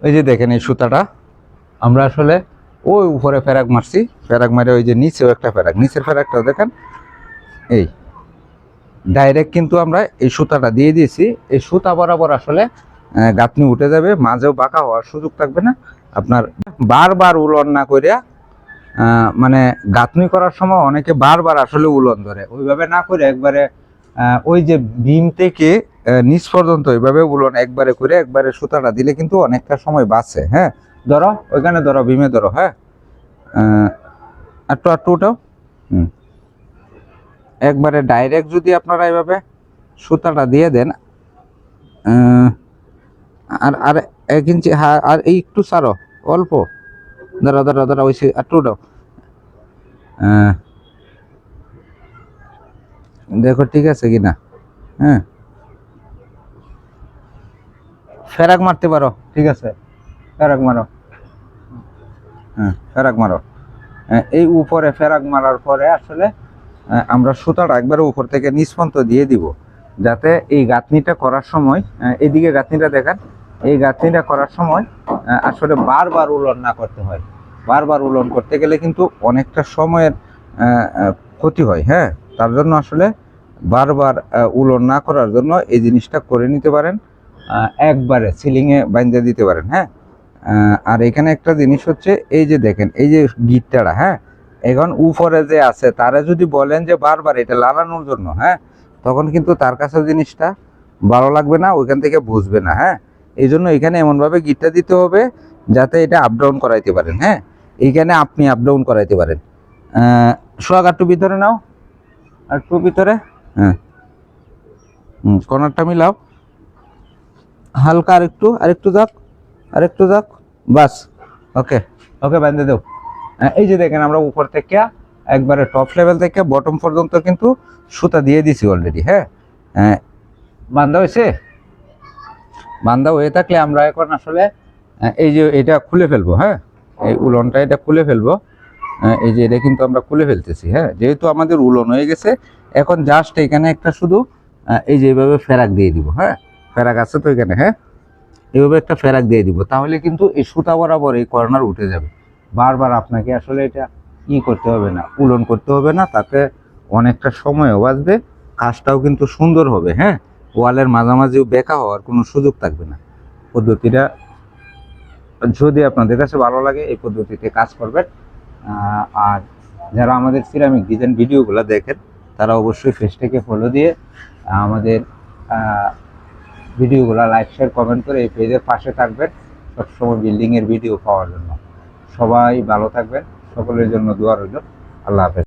ওই যে দেখেন এই সুতাটা আমরা আসলে ওই উপরে ফেরাক মারছি, ফেরাক মারে ওই যে নিচেও একটা ফেরাক, নিচের ফেরাকটাও দেখেন এই ডাইরেক্ট কিন্তু আমরা এই সুতাটা দিয়ে দিয়েছি। এই সুতা বরাবর আসলে গাঁথনি উঠে যাবে, মাঝেও বাঁকা হওয়ার সুযোগ থাকবে না। আপনার বারবার উলন না করিয়া মানে গাঁথনি করার সময় অনেকে বারবার আসলে উলন ধরে, ওইভাবে না করে একবারে ওই যে বিম থেকে নিচ পর্যন্ত ওইভাবে উলন একবারে করে একবারে সুতাটা দিলে কিন্তু অনেকটা সময় বাঁচে। হ্যাঁ, ধরো ওইখানে ধরো, বিমে ধরো। হ্যাঁ, একটু একটু উঠাও। একবারে ডাইরেক্ট যদি আপনারা এইভাবে সুতাটা দিয়ে দেন, আর আর 1 ইঞ্চি আর এই একটু ছাড়ো, অল্প ধরো ধরো ধরো, ওই একটু উঠাও। দেখো ঠিক আছে কিনা। হ্যাঁ, ফেরাক মারতে পারো, ঠিক আছে, ফেরাক মারো। হ্যাঁ, ফেরাক মারো। এই উপরে ফেরাক মারার পরে আসলে আমরা সুতাটা একবারে উপর থেকে নিচ পর্যন্ত দিয়ে দিব, যাতে এই গাঁথনিটা করার সময়, এইদিকে গাঁথনিটা দেখেন, এই গাঁথনিটা করার সময় আসলে বারবার উলন না করতে হয়। বারবার উলন করতে গেলে কিন্তু অনেকটা সময়ের ক্ষতি হয়। হ্যাঁ, তার জন্য আসলে বারবার উলন না করার জন্য এই জিনিসটা করে নিতে পারেন, একবারে সিলিংয়ে বাইন্ধে দিতে পারেন। হ্যাঁ, আর এখানে একটা জিনিস হচ্ছে, এই যে দেখেন এই যে গিটটাটা, হ্যাঁ, এখন উপরে যে আছে তারা যদি বলেন যে বারবার এটা লাগানোর জন্য, হ্যাঁ, তখন কিন্তু তার কাছে জিনিসটা ভালো লাগবে না, ওইখান থেকে বুঝবে না। হ্যাঁ, এই জন্য এখানে এমনভাবে গিটটা দিতে হবে যাতে এটা আপ ডাউন করাইতে পারেন। হ্যাঁ, এইখানে আপনি আপ ডাউন করাইতে পারেন। সোহাগ একটু ভিতরে নাও, আর একটু ভিতরে। হ্যাঁ, কর্নারটা মিলাও হালকা, আরেকটু যাক, আরেকটু যাক, বাস। ওকে ওকে, বাঁধে দেও। এই যে দেখেন আমরা উপর থেকে একবারে টপ লেভেল থেকে বটম পর্যন্ত কিন্তু সুতা দিয়ে দিছি অলরেডি। হ্যাঁ, বান্ধা হয়েছে। বান্ধা হয়ে থাকলে আমরা এখন আসলে এই যে এটা খুলে ফেলবো। হ্যাঁ, এই উলনটা এটা খুলে ফেলবো। এই যে এটা কিন্তু আমরা খুলে ফেলতেছি। হ্যাঁ, যেহেতু আমাদের উলন হয়ে গেছে, এখন জাস্ট এখানে একটা শুধু এই যে এইভাবে ফেরাক দিয়ে দিব। হ্যাঁ, ফেরাক আছে তো এখানে। হ্যাঁ, এইভাবে একটা ফেরাক দিয়ে দিব, তাহলে কিন্তু এই সুতা বরাবর এই কর্নার উঠে যাবে। বারবার আপনাকে আসলে এটা করতে হবে না, উলন করতে হবে না, তাতে অনেকটা সময়ও বাঁচবে, কাজটাও কিন্তু সুন্দর হবে। হ্যাঁ, ওয়ালের মাঝামাঝিও বেঁকা হওয়ার কোনো সুযোগ থাকবে না। পদ্ধতিটা যদি আপনাদের কাছে ভালো লাগে, এই পদ্ধতিতে কাজ করবেন। আর যারা আমাদের সিরামিক ডিজাইন ভিডিওগুলো দেখেন, তারা অবশ্যই পেজটাকে ফলো দিয়ে আমাদের ভিডিওগুলো লাইক, শেয়ার, কমেন্ট করে এই পেজের পাশে থাকবেন সবসময় বিল্ডিংয়ের ভিডিও পাওয়ার জন্য। সবাই ভালো থাকবেন, সকলের জন্য দোয়া রইল। আল্লাহ হাফেজ।